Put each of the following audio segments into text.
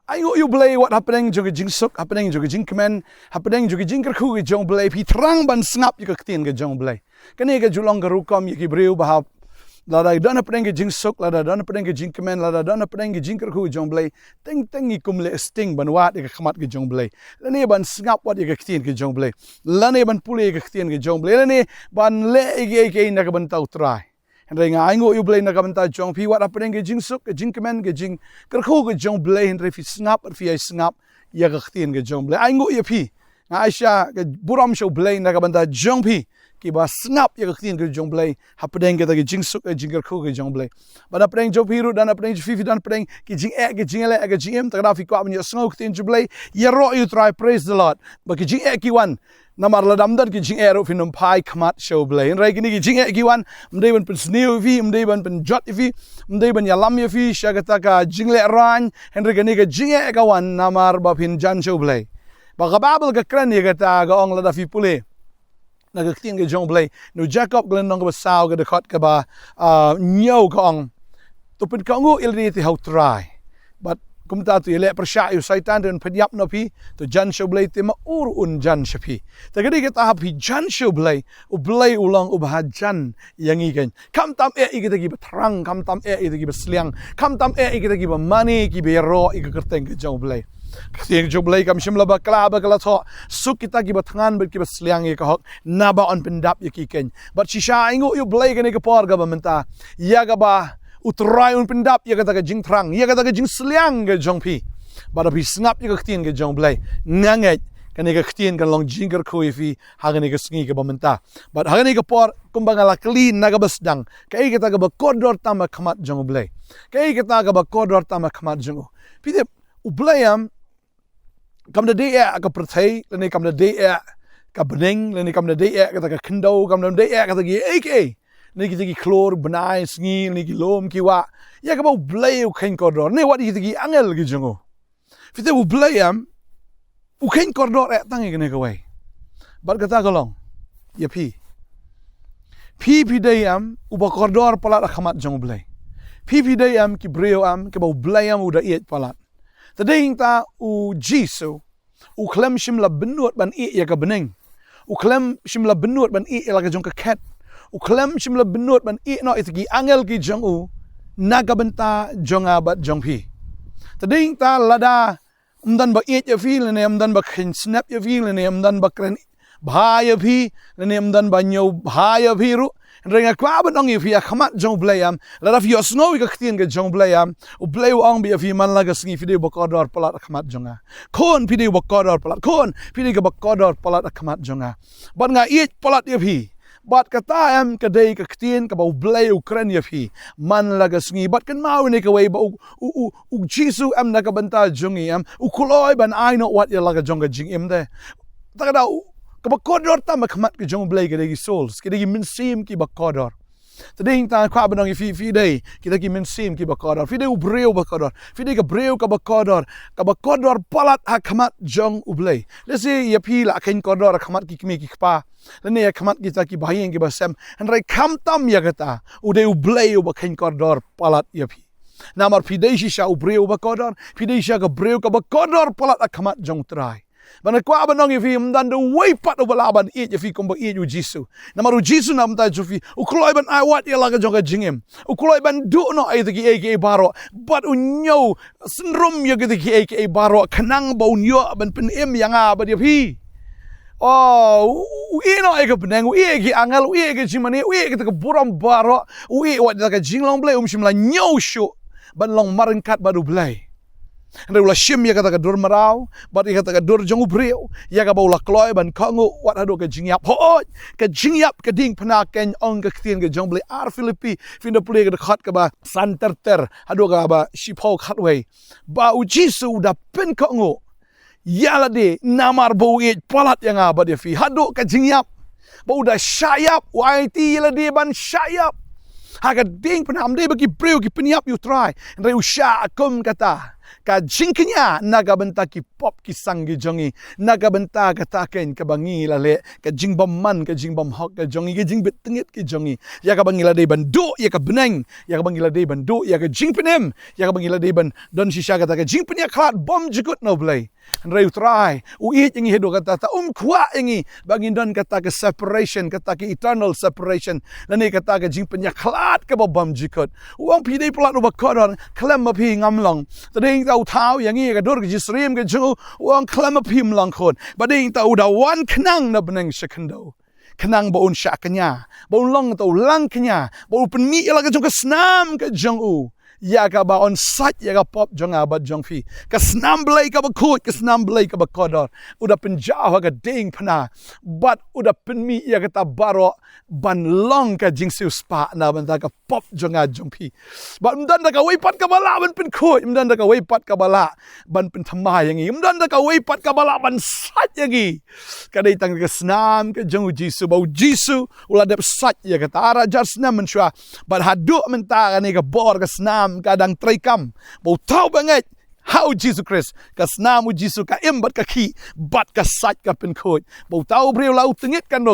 Ayo U Blei what happening juga jing suk, happening juga jing kemen, happening juga jing kerku ke jong Blei, pi terang ban snap juga ketien ke jong Blei. Kene ke julong ke rukom yaki breu bahap. Lada dana happening ke jing suk, lada dana happening ke jing kemen, lada dana happening ke jing kerku ke jong Blei. Teng ikum le sting ban wat ke khmat ke jong Blei. Lane ban snap wat ke ketien ke jong Blei. Lane ban pule ke ketien ke jong Blei. Lane ban le ke na ke ban tau try. Henry nga aingo U Blei na kabanta jong pi wat happening ke jing suk ke jing kemen ke jing kerku ke jong Blei Henry fi snap fi ai snap ya ke ketien ke jong Blei aingo ya pi nga Aisha ke buram show Blei na kabanta jong pi ki ba snap ya ke ketien ke jong Blei happening ke jing suk ke jing kerku ke jong Blei ba happening jong pi ru dan happening fi dan happening ki jing ke jing ele ke jing em ta fi kwa men ya sngo ketien jong Blei ya ro you try praise the Lord ba ki jing ki wan namar ladam dan ki jing ero finum pai khmat show Blei rai kini ki jing ki wan mdei ban pen snew vi mdei ban pen jot vi mdei ban yalam vi shagata ka jing le ran henry kini ka jing ka wan namar ba pin jan show Blei ba ka babel ka kran ni ka ta ga ong lada fi pule na ka tin ke jong Blei no Jacob glen nong ba sao ka de khot ka ba nyau ka ong to pen ka ngo ilri ti how try but kumta tu ele persya saitan dan pediap no pi to jan show Blei te ma un jan shapi tagadi kita hapi jan show Blei u Blei ulang u bahajan yang ikan kam tam kita gi terang kam tam kita gi sliang kam tam kita gi money gi bero kerteng ke jong Blei kerteng jong Blei kam shimla ba kala tho suk kita gi tangan ber gi sliang ka hok naba on pendap ye kiken but shisha ingo U Blei ke ke por government ya ga ba utrai un pendap ya kata ke jing terang ya kata ke jing seliang ke jong pi pada pi snap ya ke ketien ke jong Blei nganget kan ke ketien kan long jing ker khoi fi hagan ke sngi ke bamenta but hagan ke por kumbang ala clean naga besdang kai kita ke kordor tama khmat jong Blei kai kita ke kordor tama khmat jong pi de U Blei am kam de ya ka perthai lene kam de ya ka bening lene kam de ya kata ke kendo kam de ya kata ke ek ni kita ki klor benai sngi ni ki lom ki wa ya ka ba Blei u khen kordor ni wat kita ki angel ki jongo fite U Blei am u khen kordor e tang ke ne ka wai bar kata kolong ya pi dei am u ba kordor palat khmat jong Blei pi dei am ki breo am ke ba Blei am u da iet palat tading ta u jisu u klem shimla benut ban i ya ka bening u klem shimla benut ban i la ka jong ka ket u klem shimla benut ban i no itgi angel ki jong u naga benta jong abat jong pi tading ta lada umdan ba it ya fi lene umdan ba khin snap ya fi lene umdan ba kren bha ya fi lene umdan ba nyo bha ya fi ru renga kwa ban ong fi khmat jong Blei am lada fi snow ka ktien ke jong Blei am u Blei u ong bi fi man la ga sngi fi de ba kodor palat khmat jonga kon fi de ba kodor palat kon fi de ba kodor palat khmat jonga ban nga it palat ya fi bat kata am kadai ka ktien ka ba Blei Ukraine fi man laga sngi bat kan mau ni ka wei ba u jisu am na ka banta jungi am u kuloi ban I know what ya laga jonga jing im de ta da ka ba kodor ta ma khmat ka jong Blei ka de souls ka de min sim ki ba kodor tading ta kwa banong fi dei kita ki min sim ki ba kodor fi de u breu ba kodor fi de ka breu ka ba kodor palat ha khmat jong U Blei let's say ya pi la khen kodor khmat ki kmi ki kpa lene ya khmat kita ki bahayeng ki basam hanrai kham tam ya kata u de U Blei u ba khen kodor palat ya pi namar fi de sha u breu ba kodor fi de sha ka breu ka ba kodor palat ha khmat jong trai bana kwa banong fi mdan do way pat obalaban it fi kombo it u jisu namaru jisu nam ta jufi u kloi ban I wat ya laga jonga jingem u kloi ban do no ai tigi aka baro but u nyo syndrome ya tigi aka baro kanang ba unyo ban pen em yanga ba dia fi oh u ino aka penang u aka angal u aka jimani u aka buram baro u wat laga jinglong Blei shimla nyo sho ban long marangkat badu Blei Andre ula shim ya kata ka dur marau, bat ya kata ka dur jong ubreu, ya ka baula kloi ban kangu wat hado ka jingyap ho, ka jingyap ka ding penaken ong ka ktien ka jong Blei ar Filipi, finda pule ka dekat ka ba santerter, hado ka ba shipau katway, ba u jisu da pen kangu, ya la de namar bau it palat yang abad ya fi, hado ka jingyap, ba uda syayap, YT ya la de ban syayap, haga ding penam de bagi breu ki penyap you try, andre usha akum kata. ka jingknya naga benta ki pop ki sang ki jongi naga benta kata ken ka bangi lale ka jing bom man ka jing bom hok ka jongi ka jing betengit ki jongi ya ka bangi lade bandu ya ka beneng ya ka bangi lade bandu ya ka jing penem ya ka bangi lade ban don shisha kata ka jing penya klat bom jikut no blai Reu try, uit yang hidup kata ta kuat yang bagi don kata ke separation, kata ke eternal separation. Dan ni kata ke jing penyaklat ke babam jikut. Uang pidai pelat ubah kodor, kelem api ngamlong. Tadi tahu tahu yang ini ke dor ke jisrim ke jung, uang kelem api melangkon. Badai tahu dah wan kenang na beneng sekendo. Kenang baun syaknya, baun long tahu langknya, baun penmi ialah ke jung ke senam ke jung ya ka ba on site ya ka pop jong abad jong fi ka snam blai ka ba khut ka snam blai ka ba kodor udah penjauh ka ding pana but udah penmi ya ka tabaro ban long ka jing siu spa na ban ka pop jong a jong fi but mdan da ka wei pat ka bala ban pen khut mdan da ka wei pat ka bala ban pen thamai yang i mdan da ka wei pat ka bala ban sat yang i ka dei tang ka snam ka jong jisu bau jisu ulah dep sat ya ka tara jar snam menshwa but hadu mentara ni ka bor ka snam kadang trikam bau tahu banget how Jesus Christ ka snamu Jesus ka embat ka ki bat ka sat ka pen khot bau tahu breu lau tengit kan no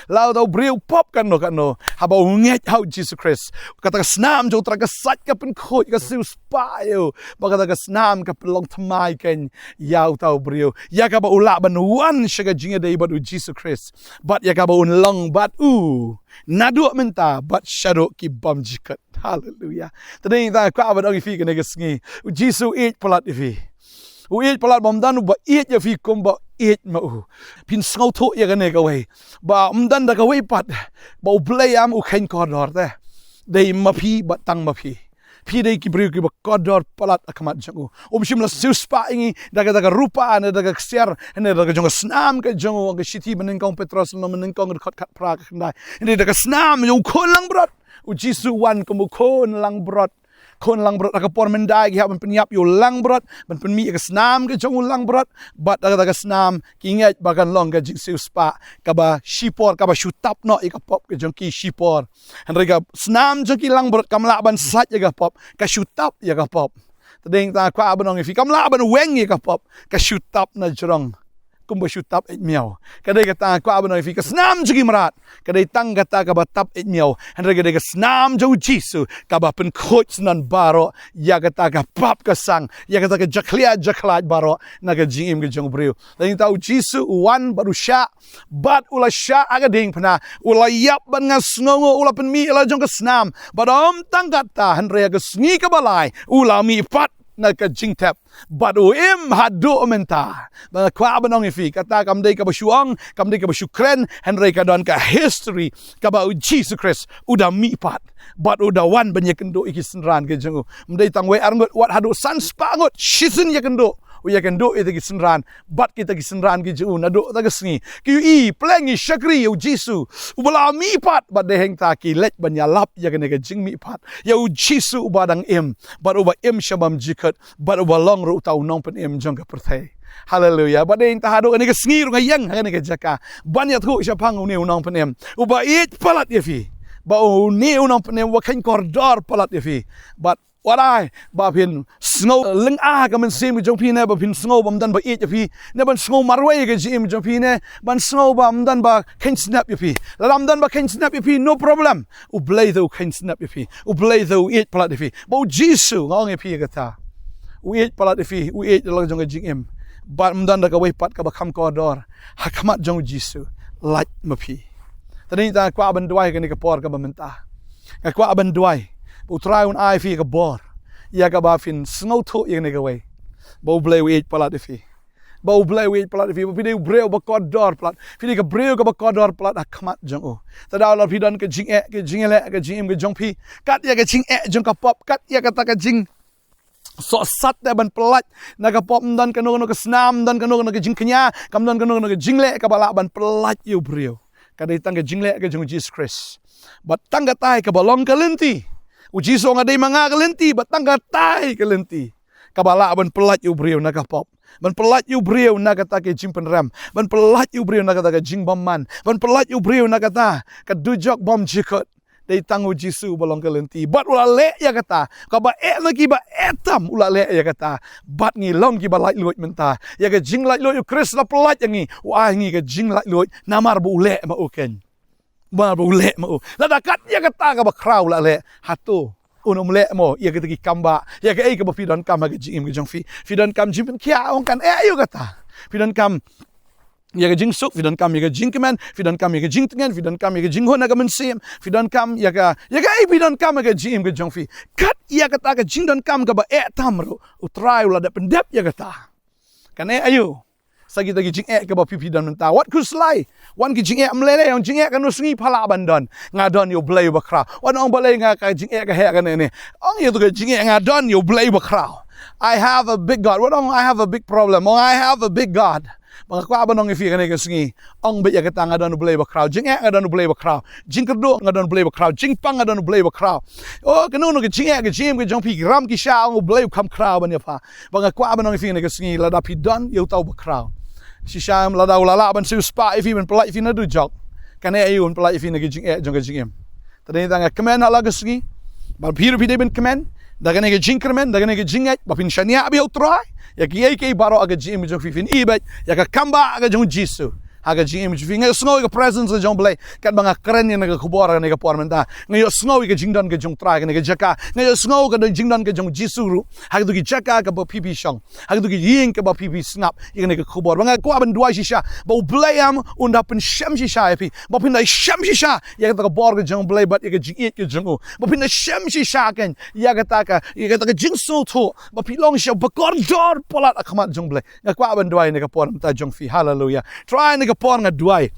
lau tahu breu pop kan no ha bau nget how Jesus Christ kata ka snam jo tra ka sat ka pen khot ka siu spa yo ba kata ka snam ka pelong thamai kan yau tahu breu ya ka ba ula ban wan shaga jinga dei batu Jesus Christ bat ya ka ba un long bat nadu menta bat shadow ki bam jikat hallelujah tadi ta ka ba dong fi ka ne ka sngi Jesus eat pelat ifi eat pelat bom dan ba eat ya fi kom ba eat ma pin snau tho ya ka ne ka wei ba dan da ka wei pat ba blai am khen kordor te dei ma phi ba tang ma phi dei ki briu ki ba kordor pelat khmat jangu shim la suspa ingi daga rupa ana daga ksiar ana daga jong snam ka jong ga shiti meneng kong petros no meneng kong khot khat pra ka ndai ini daga snam yo khon lang brot jisu wan ko khon lang brot kon lang brot ka por mendai ki ha penyap yo lang brot ban penmi ka snam ka jong lang brot bat daga snam ki ngai bagan long ka jisu spa ka ba shipor ka ba shutap no ka pop ka jong ki shipor han rega snam jong ki lang brot kamla ban sat ya ka pop ka shutap ya ka pop tadeng ta kwa banong fi kamla ban weng ya ka pop ka shutap na jrong kumba shutap et miao kadai kata kwa banoi fi ka snam jugi marat kadai tang kata ka batap et miao han rega de ka snam jo jisu ka ba pen khot nan baro ya kata ka pap ka sang ya kata ka jaklat baro na ka jingim ka jong breu dan tau jisu wan baru sya bat ula sya aga ding pana ula yap ban nga sngongo ula pen mi ila jong ka snam badom tang kata han rega ka sngi ka balai ula mi pat na ka jingtap but im hadu menta ba kwa banong ifi kata kam dei ka basyuang kam dei ka basyukren henry ka don ka history ka ba Jesus Christ udah mi pat but udah wan banyak kendo iki senran ke jengu mdei tang we arngot wat hadu san spangot shisen ya kendo ya kendo itu ki senran but kita ki senran ki ju na do ta sngi ki i plengi shakri u jisu ubala mi pat but de heng ta ki let ban ya lap ya kene ka jing mi pat ya u jisu ubadang im but uba im shabam jikat but uba long ru tau nong pen im jong ka perthai hallelujah but de ta hadu ni ka sngi ru yang ha ni ka jaka ban ya thu sha phang ni nong pen im uba it palat ya fi ba u ni nong pen im wa khen kordor palat ya fi but Warai ba pin snow leng ka men sim jong pi ne ba pin snow bam dan ba eat pi ne ban snow marway ke jim jong pi ne ban snow bam dan ba ken snap pi lam dan ba ken snap pi no problem u blai tho ken snap pi u blai tho eat plat pi ba jisu ngong pi ka ta u eat plat pi u eat la jong jing im ba dan da ka wei pat ka ba kham kordor ha khmat jong jisu lat ma pi tani ta kwa ban duai ka ni ka por ka ba menta ka kwa ban duai utrai un ai fi ka bor ya ka ba fin snow tho yang ne ka wei bo blai we pala de fi bo blai we pala de fi bi de breu ba kordor plat fi ka breu ka ba kordor plat khmat jong o ta da la fi don ka jing ke jingele ka jing ke jong pi kat ya ka jing jong ka pop kat ya ka ta ka jing so sat da ban pelat na ka pop dan ka no ka snam dan ka no ka jing knya kam dan ka no ka jingle ka bala ban pelat yu breu ka dei tang ka jingle ka jong Jesus Christ bat tang ka tai ka balong ka lenti uji so ngadai manga kelenti batang katai kelenti kabala ban pelat yu breu na ka pop ban pelat yu breu na kata ke jimpen ram ban pelat yu breu na kata ke jing bom man ban pelat yu breu na kata ka dujok bom jikot Dei tangu Jisu balong kelenti. Bat ula le ya kata. Kaba lagi ba etam ula le ya kata. Bat ngi long ki ba light loit menta. Ya ke jing light loit yu Chris la pelat yang ngi. Wah ngi ke jing light loit namar bu ule ma uken. Ba bu ule ma u. La dakat ya kata ka ba kraw la le. Hatu. Unum le mo ya ke tegi kamba. Ya ke ka ba fidan kam ke jim ke jong fi. Fidan kam jim kia ong kan yu kata. Fidan kam ya ke jing suk, fidan kam ya ke jing kemen, fidan kam ya ke jing tengen, fidan kam ya ke jing hon aga mensim, fidan kam ya ke fidan kam ke jing ke jong fi. Kat ya kata ke jing dan kam ke ba tamro, utrai ula da pendep ya kata. Kan ayu. Sagi tagi jing ke ba pipi dan menta. Wat ku slai. Wan ki jing mlele yang jing kan usungi pala bandon. Ngadon yo blei ba kra. Wan ong balai nga ka jing ka he kan ne. Ong yo tu ke jing ngadon yo blei ba kra. I have a big God. What I have a big problem. I have a big God. Mga kwa ba nong ifi kanay kasingi ong be yakata nga don blay ba crowd jing nga don blay ba crowd jing kerdo nga don blay ba crowd jing pang nga don blay ba crowd oh kanu no ke jing ga jim ke jong pi gram ki sha ong blay kam crowd ban ya pa mga kwa ba nong ifi kanay kasingi la da pi don yo tau ba crowd si sham la da la ban su spa ifi ben polite ifi na do jog kanay ayun polite ifi na ke jing jong ke jing tadi nga kemen ala kasingi ba piru pi de ben kemen da kanay ke jing kermen da kanay ke jing ba pin shania bi utrai ya ki baro aga jim jong fifin ibet ya ka kamba aga jong Jisu aga jim jong nga snow ga presence ga jong blay kat mga kren nga khubor nga pormenta nga snow ga jingdon ga jong tra nga jaka nga snow ga jingdon ga jong Jisu ru haga du jaka ga ba pipi shong haga du ying ga ba pipi snap nga khubor mga kwa ban dua shisha ba blayam unda pen sham shisha pi ba pin dai sham shisha ya ga bor ga jong blay bat ya ga jing ga jong ba pin dai sham shisha ken ya ga jing so to ba pilong sha ba kordor polat khmat jong blay nga kwa ban dua nga pormenta jong fi hallelujah try nga por nga duai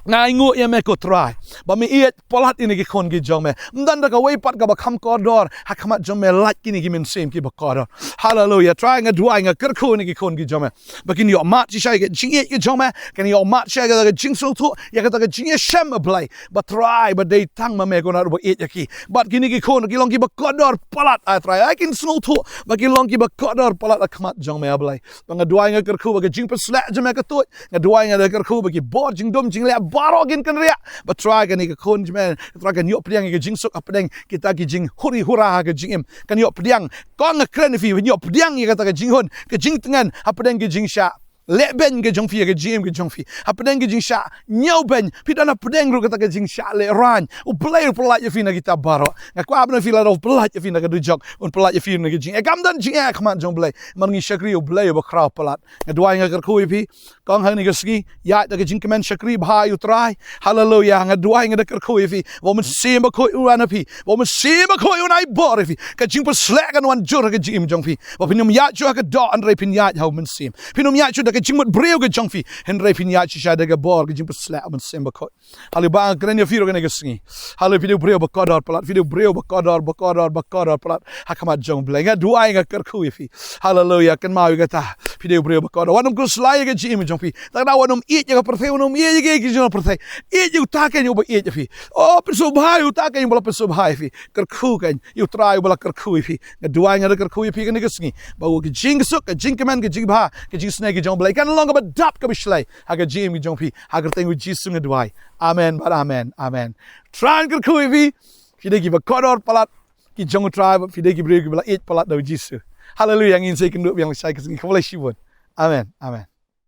nga ingu ya me ko try ba mi iet polat ini ki kon ki jong me mdan da ka wei pat ka ba kham kordor ha khmat jong me lat kini ki min sem ki ba kordor hallelujah try nga duai nga ker ko ni ki kon ki jong me ba kin yo mat chi shai ke jing ye jong me kan yo mat shai ga jing so tu ya ka ta jing ye shem blai ba try ba dei tang ma me ko na ba iet ya ki ba kini ki kon ki long ki ba kordor polat I try I can so tu ba ki long ki ba kordor polat khmat jong me blai ba nga duai nga ker ko ba jing pa sla jong me ka tu nga duai nga ker ko ba ki bor jing dom jing le barogin kan ria but try kan ik kon men try kan yo priang ke jing sok apdeng kita ki jing huri hura ke jing em kan yo priang kon kren fi yo priang ye kata ke jing hon ke jing tengan apdeng ke jing sha le ben ke jong fi ke jing ke jong fi apdeng ke jing sha nyau ben pidana apdeng ru kata ke jing sha le ran u play pelat ye fi na kita baro nga kwa abna fi la do pelat ye fi na ke du jog un pelat ye fi na ke jing e gam dan jing e khman jong blai man ngi shakri u blai ba kra pelat nga duai nga ker khu fi kong hang ni ke ski ya da ke jing kemen shakri bha u try hallelujah nga duai nga ker khu fi wo men sim ba khu u ana fi wo men sim ba khu u nai bor fi ke jing pa slek an wan jur ke jing jong fi wo pinum ya chu ka do an re pin ya how men sim pinum ya chu da ke jing mut breu ke jong fi hen re pin ya chi sha da ke bor ke jing pa slek men sim ba khu halu ba kren ye fi ro ke ski halu video breu ba kodor pelat video breu ba kodor pelat hakamat jong blai nga duai nga ker khu fi hallelujah kan mau ga ta video breu ba kodor wanum ku slai ke jing jong fi ta da wanum i ke perthe wanum i ke jong perthe i ju ta ke yo ba i fi oh perso bhai u ta ke yo ba perso bhai fi ker khu kan yu trai ba ker khu fi nga duai nga ker khu fi ke ski ba wo ke jing suk ke jing kemen ke jing bha ke jing snake ke jong blai kan long ba dap ke bislai ha ke jing jong fi ha ker teng Jisu nga duai amen but amen try ker khu fi fide ki ba kodor palat ki jong tribe fide ki breu ki bla it palat do Jisu hallelujah ngin sai kenduk yang sai ke ski ko boleh sibun amen